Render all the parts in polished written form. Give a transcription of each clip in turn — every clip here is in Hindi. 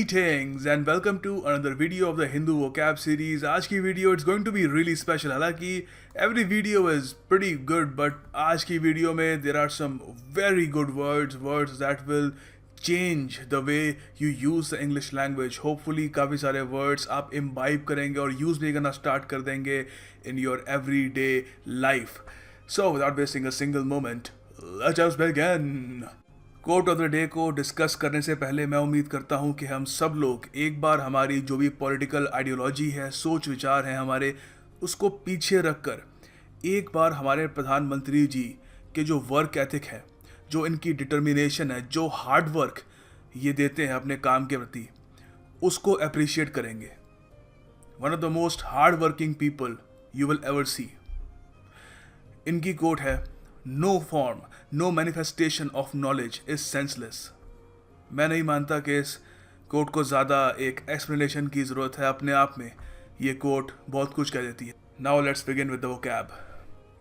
Greetings and welcome to another video of the Hindu vocab series. आज की video it's going to be really special. हालांकि every video is pretty good, but आज की वीडियो में there are some very good words that will change the way you use the English language. Hopefully काफ़ी सारे words आप imbibe करेंगे और use भी करना start कर देंगे in your everyday life. So without wasting a single moment, let us begin. Quote of the day को डिस्कस करने से पहले मैं उम्मीद करता हूं कि हम सब लोग एक बार हमारी जो भी पॉलिटिकल आइडियोलॉजी है, सोच विचार हैं हमारे, उसको पीछे रखकर एक बार हमारे प्रधानमंत्री जी के जो वर्क एथिक है, जो इनकी डिटर्मिनेशन है, जो हार्ड वर्क ये देते हैं अपने काम के प्रति, उसको अप्रिशिएट करेंगे. One of the most hard working people you will ever see. इनकी कोट है, no form no manifestation of knowledge is senseless. मैं नहीं मानता कि इस कोट को ज़्यादा एक एक्सप्लेनेशन की ज़रूरत है. अपने आप में ये कोट बहुत कुछ कह देती है. Now let's begin with the vocab.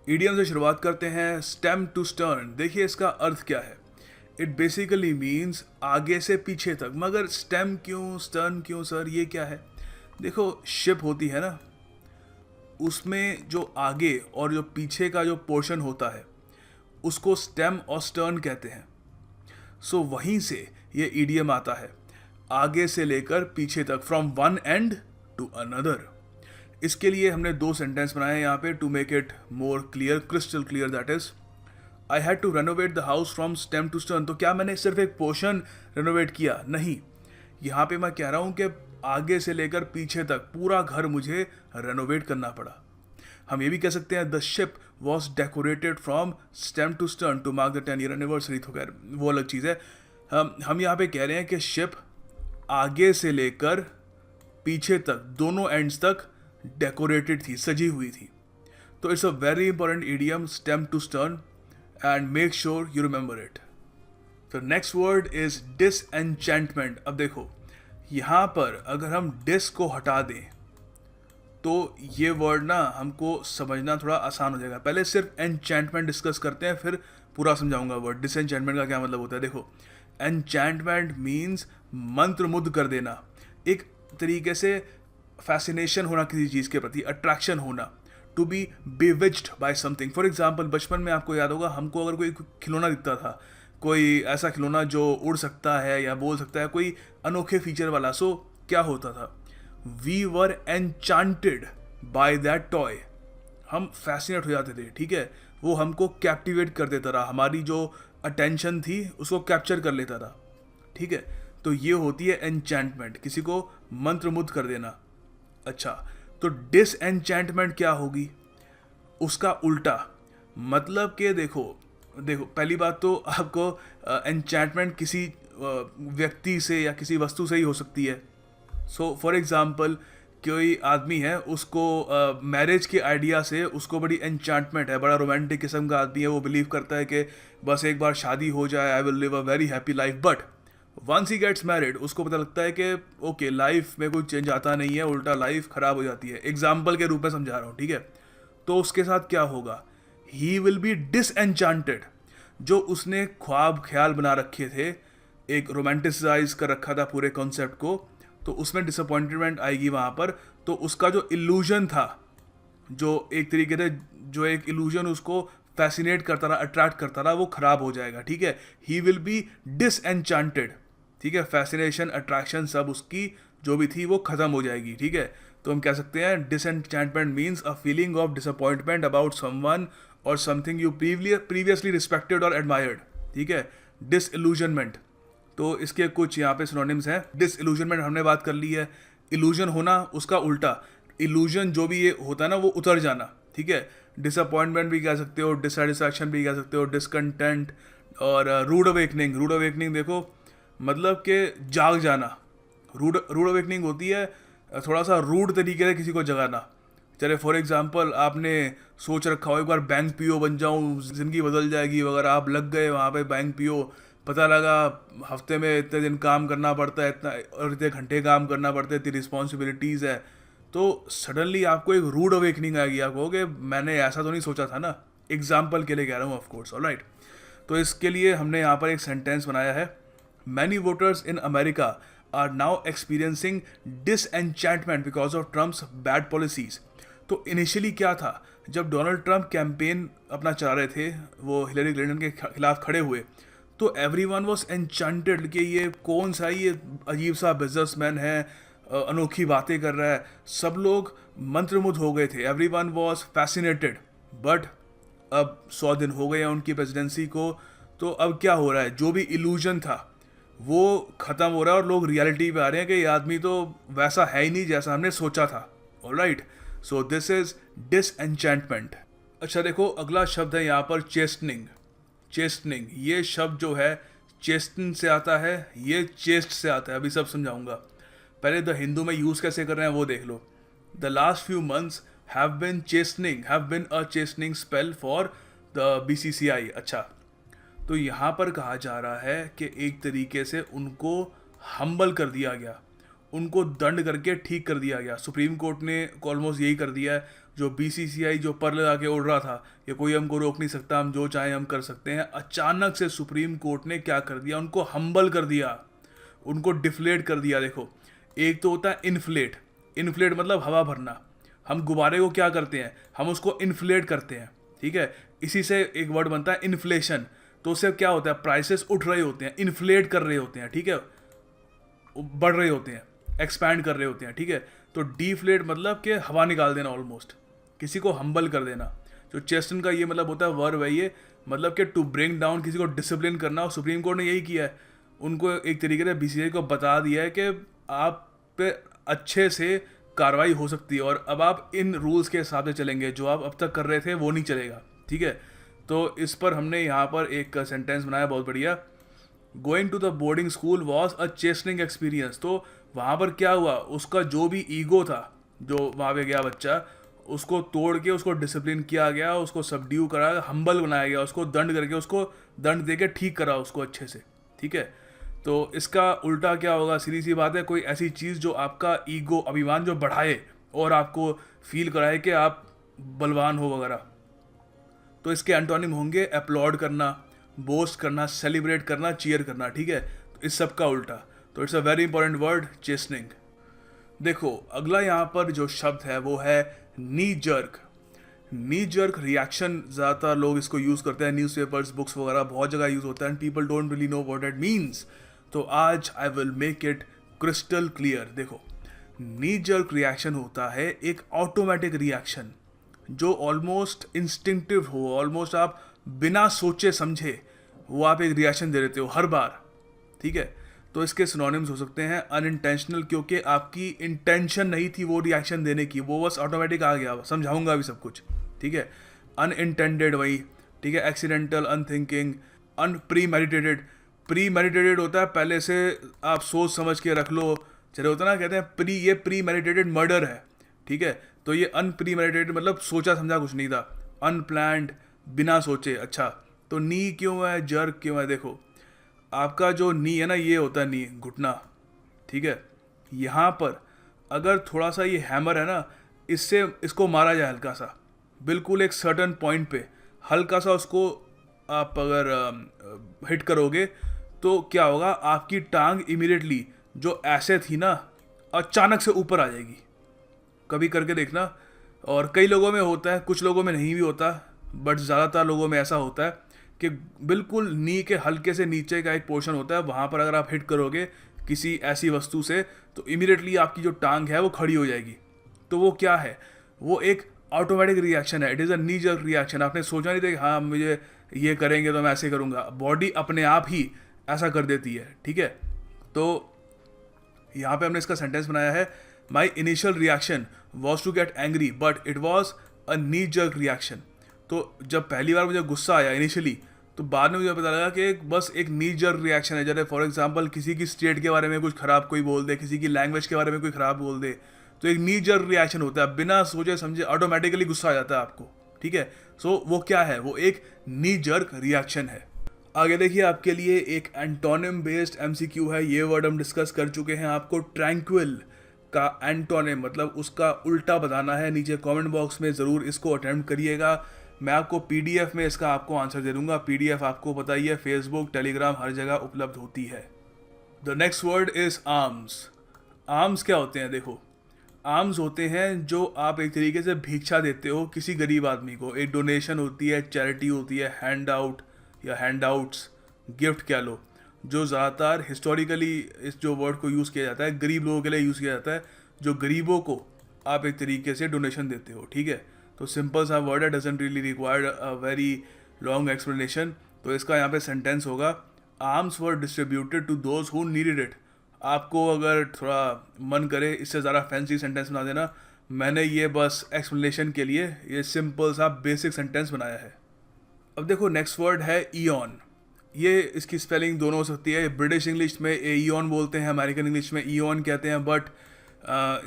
Idiom से शुरुआत करते हैं. Stem to stern. देखिए इसका अर्थ क्या है. इट बेसिकली मीन्स आगे से पीछे तक. मगर स्टेम क्यों, स्टर्न क्यों सर, ये क्या है? देखो, शिप होती है ना, उसमें जो आगे और जो पीछे का जो पोर्शन होता है उसको स्टेम और स्टर्न कहते हैं. सो वहीं से ये ईडियम आता है, आगे से लेकर पीछे तक, from one end to another. इसके लिए हमने दो सेंटेंस बनाए हैं यहाँ पे to make it more clear, crystal clear. That is, I had to renovate the house from stem to stern. तो क्या मैंने सिर्फ एक पोर्शन रेनोवेट किया? नहीं, यहाँ पे मैं कह रहा हूँ कि आगे से लेकर पीछे तक पूरा घर मुझे रेनोवेट करना पड़ा. हम ये भी कह सकते हैं the ship was decorated from stem to stern to mark the 10 year anniversary. तो खैर वो अलग चीज़ है. हम यहाँ पे कह रहे हैं कि शिप आगे से लेकर पीछे तक, दोनों एंड्स तक डेकोरेटेड थी, सजी हुई थी. तो it's a very important idiom, stem to stern, and make sure you remember it. The next word is disenchantment. अब देखो, यहाँ पर अगर हम डिस को हटा दें तो ये वर्ड ना हमको समझना थोड़ा आसान हो जाएगा. पहले सिर्फ एन्चेंटमेंट डिस्कस करते हैं, फिर पूरा समझाऊंगा वर्ड. डिसएन्चेंटमेंट का क्या मतलब होता है? देखो, एन्चेंटमेंट मीन्स मंत्रमुग्ध कर देना, एक तरीके से फैसिनेशन होना किसी चीज़ के प्रति, अट्रैक्शन होना, to be bewitched by something. For example, बचपन में आपको याद होगा, हमको अगर कोई खिलौना दिखता था, कोई ऐसा खिलौना जो उड़ सकता है या बोल सकता है, कोई अनोखे फीचर वाला, सो क्या होता था? We were enchanted by that toy. हम फैसिनेट हो जाते थे, ठीक है. वो हमको कैप्टिवेट कर देता रहा, हमारी जो अटेंशन थी उसको कैप्चर कर लेता रहा, ठीक है. तो ये होती है एन्चेंटमेंट, किसी को मंत्रमुग्ध कर देना. अच्छा, तो डिसएन्चेंटमेंट क्या होगी? उसका उल्टा मतलब कि देखो, पहली बात तो आपको एन्चेंटमेंट किसी व्यक्ति से या किसी वस्तु से ही हो सकती है. सो फॉर एग्ज़ाम्पल, कोई आदमी है, उसको मैरिज के आइडिया से उसको बड़ी एन्चेंटमेंट है, बड़ा रोमांटिक किस्म का आदमी है. वो बिलीव करता है कि बस एक बार शादी हो जाए, I will live a very happy life. But once he gets married, उसको पता लगता है कि ओके, लाइफ में कोई चेंज आता नहीं है, उल्टा लाइफ ख़राब हो जाती है. एग्जाम्पल के रूप में समझा रहा हूँ, ठीक है. तो उसके साथ क्या होगा? He will be disenchanted. जो उसने ख्वाब ख्याल बना रखे थे, एक रोमांटिसाइज कर रखा था पूरे कॉन्सेप्ट को, तो उसमें डिसअपॉइंटमेंट आएगी वहाँ पर. तो उसका जो इल्यूजन था, जो एक तरीके से जो एक इल्यूजन उसको फैसिनेट करता रहा, अट्रैक्ट करता रहा, वो ख़राब हो जाएगा, ठीक है. ही विल बी डिसएन्चेंटेड, ठीक है. फैसिनेशन, अट्रैक्शन सब उसकी जो भी थी वो ख़त्म हो जाएगी, ठीक है. तो हम कह सकते हैं disenchantment means a feeling of disappointment about someone और समथिंग यू प्रीवियसली रिस्पेक्टेड और एडमायर्ड, ठीक है. डिसइल्यूजनमेंट, तो इसके कुछ यहाँ पे सिनोनिम्स हैं. डिसइल्यूजनमेंट हमने बात कर ली है. इल्यूजन होना, उसका उल्टा. इल्यूजन जो भी ये होता है ना, वो उतर जाना, ठीक है. डिसअपॉइंटमेंट भी कह सकते हो, डिससेटिस्फैक्शन भी कह सकते हो, डिसकंटेंट, और रूड अवेकनिंग. रूड अवेकनिंग देखो, मतलब कि जाग जाना. रूड अवेकनिंग होती है थोड़ा सा रूड तरीके से किसी को जगाना. चले फॉर एग्जांपल, आपने सोच रखा हो एक बार बैंक पीओ बन जाऊँ, ज़िंदगी बदल जाएगी वगैरह, आप लग गए वहाँ पे बैंक पीओ. पता लगा हफ्ते में इतने दिन काम करना पड़ता है, इतना और इतने घंटे काम करना पड़ता है, इतनी रिस्पॉन्सिबिलिटीज़ है. तो सडनली आपको एक रूड अवेकनिंग आएगी, आप कहोगे मैंने ऐसा तो नहीं सोचा था ना. एग्जाम्पल के लिए कह रहा हूँ, ऑफकोर्स, ऑलराइट. तो इसके लिए हमने यहाँ पर एक सेंटेंस बनाया है. Many voters in America are now experiencing disenchantment because of Trump's bad policies. तो इनिशियली क्या था, जब डोनाल्ड ट्रंप कैंपेन अपना चला रहे थे, वो हिलरी क्लिंटन के खिलाफ खड़े हुए, तो एवरीवन वाज एन्चेंटेड कि ये कौन सा ये अजीब सा बिजनेसमैन है, अनोखी बातें कर रहा है। सब लोग मंत्रमुग्ध हो गए थे, एवरीवन वाज फैसिनेटेड। बट अब 100 दिन हो गए हैं उनकी प्रेसिडेंसी को, तो अब क्या हो रहा है, जो भी इल्यूजन था वो ख़त्म हो रहा है और लोग रियलिटी पे आ रहे हैं कि ये आदमी तो वैसा है ही नहीं जैसा हमने सोचा था। Alright, so this is disenchantment. अच्छा देखो, अगला शब्द है यहाँ पर चेस्टनिंग। चेस्टनिंग, ये शब्द जो है चेस्टन से आता है, ये चेस्ट से आता है, अभी सब समझाऊंगा। पहले द हिंदू में यूज़ कैसे कर रहे हैं वो देख लो। The last few months have been a chastening spell for the BCCI। अच्छा, तो यहाँ पर कहा जा रहा है कि एक तरीके से उनको हम्बल कर दिया गया, उनको दंड करके ठीक कर दिया गया। सुप्रीम कोर्ट ने ऑलमोस्ट यही कर दिया है। जो BCCI जो पर लगा के उड़ रहा था कि कोई हमको रोक नहीं सकता, हम जो चाहें हम कर सकते हैं, अचानक से सुप्रीम कोर्ट ने क्या कर दिया, उनको हम्बल कर दिया, उनको डिफ्लेट कर दिया। देखो, एक तो होता है इन्फ्लेट। इन्फ्लेट मतलब हवा भरना। हम गुब्बारे को क्या करते हैं, हम उसको इन्फ्लेट करते हैं, ठीक है। इसी से एक वर्ड बनता है इन्फ्लेशन। तो उससे क्या होता है, प्राइसेस उठ रहे होते हैं, इन्फ्लेट कर रहे होते हैं, ठीक है, बढ़ रहे होते हैं, एक्सपैंड कर रहे होते हैं, ठीक है। तो डीफ्लेट मतलब कि हवा निकाल देना, ऑलमोस्ट किसी को हम्बल कर देना। जो चेस्टन का ये मतलब होता है, वर्ब है ये, मतलब कि टू ब्रिंग डाउन, किसी को डिसिप्लिन करना। और सुप्रीम कोर्ट ने यही किया है, उनको एक तरीके से BCCI को बता दिया है कि आप पे अच्छे से कार्रवाई हो सकती है और अब आप इन रूल्स के हिसाब से चलेंगे, जो आप अब तक कर रहे थे वो नहीं चलेगा, ठीक है। तो इस पर हमने यहाँ पर एक सेंटेंस बनाया बहुत बढ़िया। Going to the boarding school was a chastening experience. तो वहाँ पर क्या हुआ, उसका जो भी ईगो था, जो वहाँ पे गया बच्चा, उसको तोड़ के उसको डिसिप्लिन किया गया, उसको सबड्यू करा, हम्बल बनाया गया, उसको दंड करके, उसको दंड दे के ठीक करा उसको अच्छे से, ठीक है। तो इसका उल्टा क्या होगा, सीधी सी बात है, कोई ऐसी चीज़ जो आपका ईगो, अभिमान जो बढ़ाए और आपको फील कराए कि आप बलवान हो वगैरह। तो इसके एंटोनिम होंगे अपलॉड करना, बोस्ट करना, सेलिब्रेट करना, चीयर करना, ठीक है। तो इस सब का उल्टा। तो it's a very important word, chastening. देखो, अगला यहाँ पर जो शब्द है वो है knee jerk. Knee jerk reaction, ज़्यादातर लोग इसको यूज़ करते हैं, न्यूज़पेपर्स, बुक्स वगैरह बहुत जगह यूज़ होता है, and people don't really know what it means. तो आज I will make it crystal clear. देखो, नी जर्क रिएक्शन होता है एक ऑटोमेटिक रिएक्शन जो ऑलमोस्ट इंस्टिंक्टिव हो, ऑलमोस्ट आप बिना सोचे समझे वो आप एक रिएक्शन दे देते हो हर बार, ठीक है। तो इसके सिनोनिम्स हो सकते हैं अनइंटेंशनल, क्योंकि आपकी इंटेंशन नहीं थी वो रिएक्शन देने की, वो बस ऑटोमेटिक आ गया, समझाऊंगा अभी सब कुछ, ठीक है। अनइंटेंडेड वही, ठीक है। Accidental, unthinking, unpremeditated. प्रीमेडिटेटेड होता है पहले से आप सोच समझ के रख लो, चले होता है ना, कहते हैं ये प्रीमेडिटेटेड मर्डर है, ठीक है। तो ये अनप्रीमेडिटेटेड मतलब सोचा समझा कुछ नहीं था, अनप्लैंड, बिना सोचे। अच्छा, तो नी क्यों है, जर्क क्यों है? देखो, आपका जो नी है ना, ये होता है नी, घुटना, ठीक है। यहाँ पर अगर थोड़ा सा ये हैमर है ना, इससे इसको मारा जाए हल्का सा, बिल्कुल एक सर्टन पॉइंट पे हल्का सा उसको आप अगर हिट करोगे तो क्या होगा, आपकी टांग इमीडिएटली जो ऐसे थी ना, अचानक से ऊपर आ जाएगी। कभी करके देखना। और कई लोगों में होता है, कुछ लोगों में नहीं भी होता, बट ज़्यादातर लोगों में ऐसा होता है कि बिल्कुल नी के हल्के से नीचे का एक पोर्शन होता है, वहाँ पर अगर आप हिट करोगे किसी ऐसी वस्तु से तो इमीडिएटली आपकी जो टांग है वो खड़ी हो जाएगी। तो वो क्या है, वो एक ऑटोमेटिक रिएक्शन है, it is a knee jerk reaction. आपने सोचा नहीं था कि हाँ मुझे ये करेंगे तो मैं ऐसे करूँगा, बॉडी अपने आप ही ऐसा कर देती है, ठीक है। तो यहाँ पे हमने इसका सेंटेंस बनाया है, my initial reaction was to get angry but it was a knee jerk reaction. तो जब पहली बार मुझे गुस्सा आया इनिशियली, तो बाद में मुझे पता लगा कि बस एक नी जर्क रिएक्शन है। जैसे फॉर एग्जांपल किसी की स्टेट के बारे में कुछ ख़राब कोई बोल दे, किसी की लैंग्वेज के बारे में कोई ख़राब बोल दे, तो एक नी जर्क रिएक्शन होता है, बिना सोचे समझे ऑटोमेटिकली गुस्सा आ जाता है आपको, ठीक है। सो वो क्या है, वो एक नी जर्क रिएक्शन है। आगे देखिए, आपके लिए एक एंटोनिम बेस्ड MCQ है। ये वर्ड हम डिस्कस कर चुके हैं। आपको ट्रैंक्विल का एंटोनिम मतलब उसका उल्टा बताना है। नीचे कमेंट बॉक्स में ज़रूर इसको अटेम्प्ट करिएगा। मैं आपको PDF में इसका आपको आंसर दे दूंगा। PDF आपको पता ही है, फेसबुक, टेलीग्राम हर जगह उपलब्ध होती है। The next word is arms. Arms क्या होते हैं? देखो, आर्म्स होते हैं जो आप एक तरीके से भिक्षा देते हो किसी गरीब आदमी को। एक डोनेशन होती है, चैरिटी होती है, हैंड आउट या हैंड आउट्स, गिफ्ट कह लो, जो ज़्यादातर हिस्टोरिकली इस जो वर्ड को यूज़ किया जाता है गरीब लोगों के लिए यूज़ किया जाता है, जो गरीबों को आप एक तरीके से डोनेशन देते हो, ठीक है। तो सिंपल सा वर्ड है, doesn't really required a very long explanation. तो इसका यहाँ पे सेंटेंस होगा, arms were distributed to those who needed it. आपको अगर थोड़ा मन करे इससे ज़्यादा फैंसी सेंटेंस बना देना, मैंने ये बस एक्सप्लेनेशन के लिए ये सिंपल सा बेसिक सेंटेंस बनाया है। अब देखो नेक्स्ट वर्ड है ईयन। ये इसकी स्पेलिंग दोनों हो सकती है। ब्रिटिश इंग्लिश में ईयन बोलते हैं, अमेरिकन इंग्लिश में ईयन कहते हैं, बट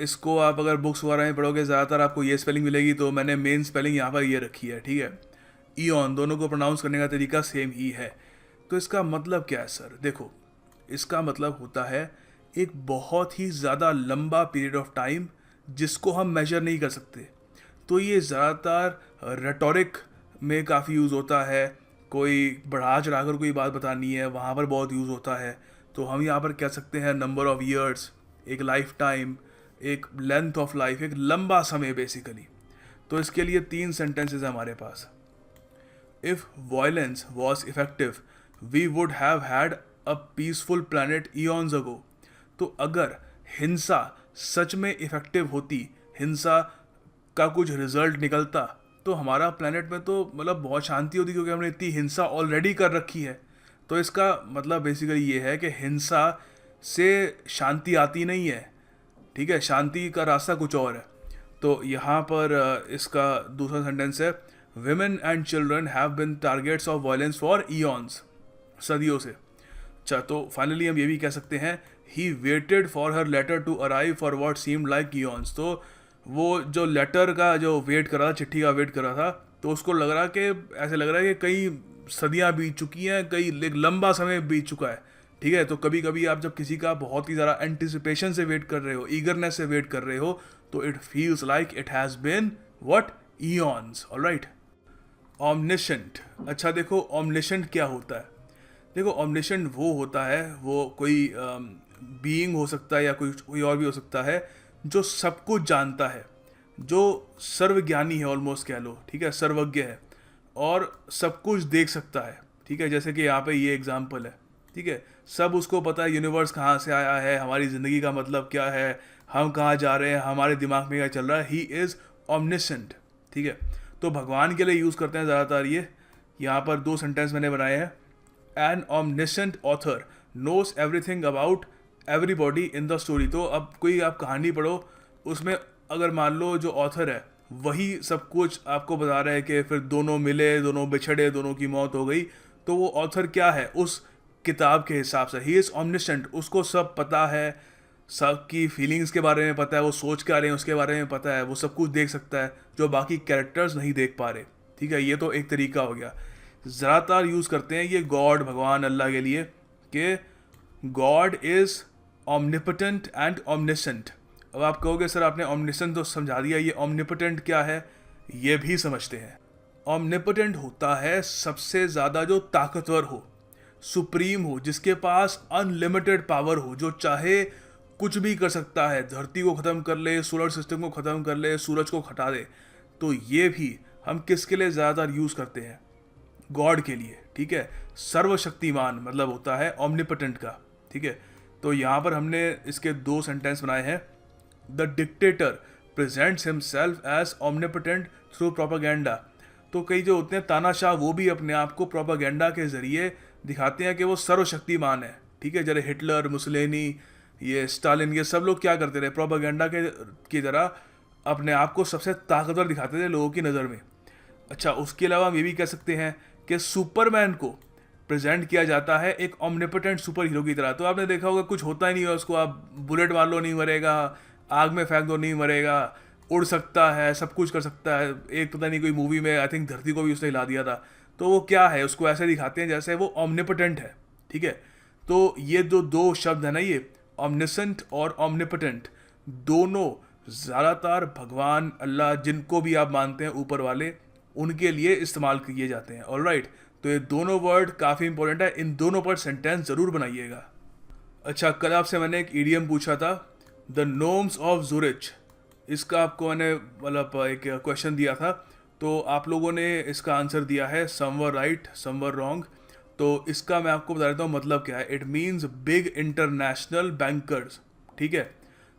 इसको आप अगर बुक्स वगैरह में पढ़ोगे ज़्यादातर आपको ये स्पेलिंग मिलेगी, तो मैंने मेन स्पेलिंग यहाँ पर ये रखी है, ठीक है। ईयन, दोनों को प्रोनाउंस करने का तरीका सेम ही है। तो इसका मतलब क्या है सर? देखो, इसका मतलब होता है एक बहुत ही ज़्यादा लंबा पीरियड ऑफ टाइम जिसको हम मेजर नहीं कर सकते। तो ये ज़्यादातर रेटोरिक में काफ़ी यूज़ होता है। कोई बढ़ा चढ़ा कर कोई बात बतानी है, वहाँ पर बहुत यूज़ होता है। तो हम यहाँ पर कह सकते हैं नंबर ऑफ़ ईयर्स, एक लाइफ टाइम, एक लेंथ ऑफ लाइफ, एक लंबा समय बेसिकली। तो इसके लिए 3 सेंटेंसेस हैं हमारे पास। If violence was effective we would have had a peaceful planet eons ago. तो अगर हिंसा सच में इफेक्टिव होती, हिंसा का कुछ रिजल्ट निकलता, तो हमारा प्लैनेट में तो मतलब बहुत शांति होती, क्योंकि हमने इतनी हिंसा ऑलरेडी कर रखी है। तो इसका मतलब बेसिकली ये है कि हिंसा से शांति आती नहीं है, ठीक है, शांति का रास्ता कुछ और है। तो यहाँ पर इसका दूसरा सेंटेंस है, women and children have been targets of violence for eons, सदियों से। अच्छा, तो फाइनली हम ये भी कह सकते हैं, he waited for her letter to arrive for what seemed like eons. तो वो जो लेटर का जो वेट कर रहा था, चिट्ठी का वेट कर रहा था, तो उसको लग रहा कि ऐसे लग रहा है कि कई सदियाँ बीत चुकी हैं, कई लंबा समय बीत चुका है, ठीक है। तो कभी कभी आप जब किसी का बहुत ही ज़्यादा एंटिसिपेशन से वेट कर रहे हो, ईगरनेस से वेट कर रहे हो, तो it feels like it has been what eons, alright. Omniscient. अच्छा देखो, ऑमनिशेंट क्या होता है? देखो, ऑमनिशेंट वो होता है, वो कोई बीइंग हो सकता है या कोई और भी हो सकता है, जो सब कुछ जानता है, जो सर्वज्ञानी है ऑलमोस्ट कह लो, ठीक है, सर्वज्ञ है और सब कुछ देख सकता है, ठीक है। जैसे कि यहाँ पे ये एग्जांपल है, ठीक है, सब उसको पता है यूनिवर्स कहाँ से आया है, हमारी ज़िंदगी का मतलब क्या है, हम कहाँ जा रहे हैं, हमारे दिमाग में क्या चल रहा है। ही इज़ ऑमनिसेंट, ठीक है। तो भगवान के लिए यूज़ करते हैं ज़्यादातर ये। यहाँ पर 2 सेंटेंस मैंने बनाए हैं। An omniscient author knows everything about everybody in the story. तो अब कोई आप कहानी पढ़ो, उसमें अगर मान लो जो ऑथर है वही सब कुछ आपको बता रहा है कि फिर दोनों मिले, दोनों बिछड़े, दोनों की मौत हो गई, तो वो ऑथर क्या है उस किताब के हिसाब से? ही इज़ ऑमनिसेंट, उसको सब पता है, सबकी फीलिंग्स के बारे में पता है, वो सोच क्या रहे हैं उसके बारे में पता है, वो सब कुछ देख सकता है जो बाकी कैरेक्टर्स नहीं देख पा रहे, ठीक है। ये तो एक तरीका हो गया। ज़्यादातर यूज़ करते हैं ये गॉड, भगवान, अल्लाह के लिए, कि गॉड इज़ ऑमनिपोटेंट एंड ऑमनिसेंट। अब आप कहोगे सर आपने ऑमनिसेंट तो समझा दिया, ये ऑमनिपोटेंट क्या है ये भी समझते हैं। ऑमनिपोटेंट होता है सबसे ज़्यादा जो ताकतवर हो, सुप्रीम हो, जिसके पास अनलिमिटेड पावर हो, जो चाहे कुछ भी कर सकता है, धरती को ख़त्म कर ले, सोलर सिस्टम को ख़त्म कर ले, सूरज को हटा दे। तो ये भी हम किसके लिए ज़्यादातर यूज़ करते हैं? गॉड के लिए, ठीक है। सर्वशक्तिमान मतलब होता है ऑमनिपोटेंट का, ठीक है। तो यहाँ पर हमने इसके 2 सेंटेंस बनाए हैं। The dictator presents himself as omnipotent through propaganda. तो कई जो होते हैं तानाशाह, वो भी अपने आप को प्रोपागेंडा के ज़रिए दिखाते हैं कि वो सर्वशक्तिमान है, ठीक है। जैसे हिटलर, मुसोलिनी, ये स्टालिन, ये सब लोग क्या करते रहे, प्रोपागेंडा के की तरह अपने आप को सबसे ताकतवर दिखाते थे लोगों की नज़र में। अच्छा, उसके अलावा हम ये भी कह सकते हैं कि सुपरमैन को प्रेजेंट किया जाता है एक ऑमनिपोटेंट सुपर हीरो की तरह। तो आपने देखा होगा कुछ होता ही नहीं है उसको, आप बुलेट मार लो नहीं मरेगा, आग में फेंक दो नहीं मरेगा, उड़ सकता है, सब कुछ कर सकता है। एक पता नहीं कोई मूवी में आई थिंक धरती को भी उसने हिला दिया था। तो वो क्या है, उसको ऐसे दिखाते हैं जैसे वो ऑमनिपोटेंट है, ठीक है। तो ये जो 2 शब्द है ना, ये ऑमनिसेंट और ऑमनिपोटेंट, दोनों ज़्यादातर भगवान, अल्लाह, जिनको भी आप मानते हैं ऊपर वाले, उनके लिए इस्तेमाल किए जाते हैं, ऑलराइट। तो ये दोनों वर्ड काफ़ी इंपॉर्टेंट है, इन दोनों पर सेंटेंस ज़रूर बनाइएगा। अच्छा, कल आपसे मैंने एक ईडियम पूछा था, द नोम्स ऑफ ज़ुरिच। इसका आपको मैंने मतलब एक क्वेश्चन दिया था, तो आप लोगों ने इसका आंसर दिया है समवर राइट समवर रॉन्ग। तो इसका मैं आपको बता देता हूँ मतलब क्या है। It means big international bankers, ठीक है।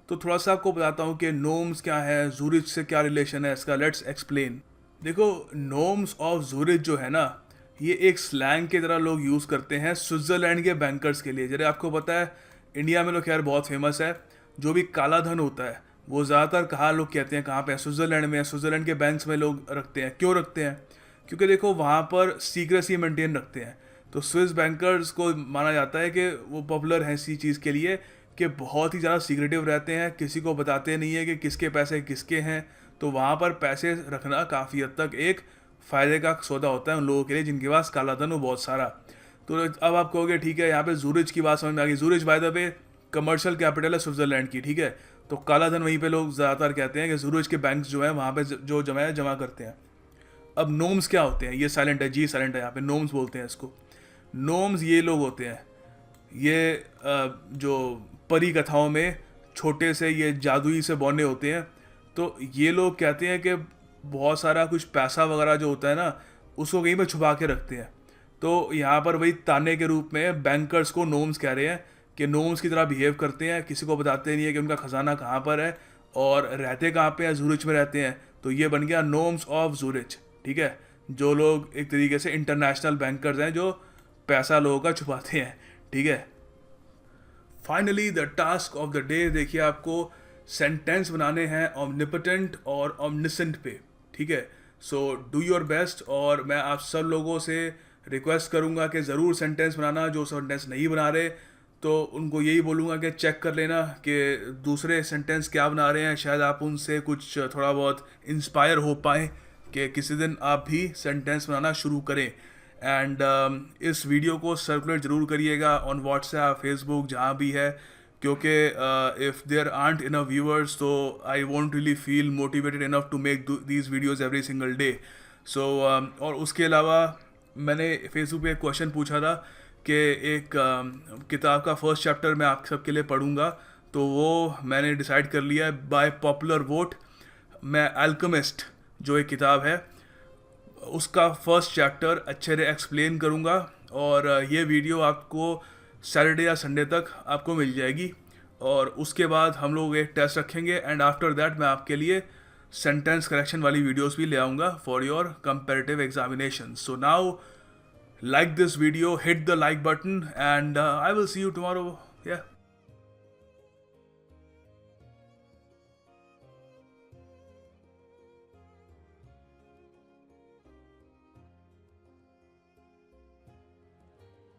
तो थोड़ा सा आपको बताता हूँ कि नोम्स क्या है, ज़ूरिच से क्या रिलेशन है इसका। Let's explain. देखो, नोम्स ऑफ ज़ूरिच जो है ना, ये एक स्लैंग की तरह लोग यूज़ करते हैं स्विट्ज़रलैंड के बैंकर्स के लिए। जैसे आपको पता है, इंडिया में तो खैर बहुत फेमस है, जो भी काला धन होता है वो ज़्यादातर कहाँ लोग कहते हैं, कहाँ पे है, स्विट्ज़रलैंड में। स्विट्ज़रलैंड के बैंक्स में लोग रखते हैं। क्यों रखते हैं? क्योंकि देखो वहाँ पर सीक्रेसी मेंटेन रखते हैं। तो स्विस बैंकर्स को माना जाता है कि वो पॉपुलर हैं इसी चीज़ के लिए कि बहुत ही ज़्यादा सीक्रेटिव रहते हैं, किसी को बताते नहीं है कि किसके पैसे किसके हैं। तो वहाँ पर पैसे रखना काफ़ी हद तक एक फ़ायदे का सौदा होता है उन लोगों के लिए जिनके पास काला धन हो बहुत सारा। तो अब आप कहोगे ठीक है, यहाँ पे ज़ूरिच की बात समझ में आ गई। Zurich by the way commercial capital है स्विट्ज़रलैंड की, ठीक है। तो काला धन वहीं पे लोग ज़्यादातर कहते हैं कि ज़ूरिच के बैंक्स जो हैं वहाँ पे जो जमा करते हैं। अब नोम्स क्या होते हैं? ये साइलेंट है, जी साइलेंट है, यहाँ पे नोम्स बोलते हैं इसको। नोम्स ये लोग होते हैं, ये जो परी कथाओं में छोटे से ये जादुई से बौने होते हैं। तो ये लोग कहते हैं कि बहुत सारा कुछ पैसा वगैरह जो होता है ना, उसको कहीं पर छुपा के रखते हैं। तो यहाँ पर वही ताने के रूप में बैंकर्स को नोम्स कह रहे हैं कि नोम्स की तरह बिहेव करते हैं, किसी को बताते नहीं है कि उनका खजाना कहाँ पर है और रहते कहाँ पे हैं, ज़ूरिच में रहते हैं। तो ये बन गया नोम्स ऑफ ज़ूरिच, ठीक है। जो लोग एक तरीके से इंटरनेशनल बैंकर्स हैं जो पैसा लोगों का छुपाते हैं, ठीक है। Finally the task of the day, देखिए आपको सेंटेंस बनाने हैं ऑमनिपोटेंट और ऑमनिसेंट पे, ठीक है। So do your best. और मैं आप सब लोगों से रिक्वेस्ट करूंगा कि ज़रूर सेंटेंस बनाना। जो सेंटेंस नहीं बना रहे तो उनको यही बोलूँगा कि चेक कर लेना कि दूसरे सेंटेंस क्या बना रहे हैं, शायद आप उनसे कुछ थोड़ा बहुत इंस्पायर हो पाएँ कि किसी दिन आप भी सेंटेंस बनाना शुरू करें। एंड इस वीडियो को सर्कुलेट ज़रूर करिएगा ऑन व्हाट्सएप, फेसबुक, जहाँ भी है, क्योंकि if there aren't enough viewers तो I won't really feel motivated enough to make these videos every single day. So और उसके अलावा मैंने फेसबुक पे एक क्वेश्चन पूछा था कि एक किताब का फर्स्ट चैप्टर मैं आप सबके लिए पढ़ूंगा, तो वो मैंने डिसाइड कर लिया है बाय पॉपुलर वोट। मैं अल्केमिस्ट जो एक किताब है उसका फर्स्ट चैप्टर अच्छे से एक्सप्लेन करूँगा और ये वीडियो आपको सैटरडे या संडे तक आपको मिल जाएगी। और उसके बाद हम लोग एक टेस्ट रखेंगे एंड आफ्टर दैट मैं आपके लिए सेंटेंस करेक्शन वाली वीडियोस भी ले आऊँगा for your comparative examination. So now like this video, hit the like button, and I will see you tomorrow. Yeah.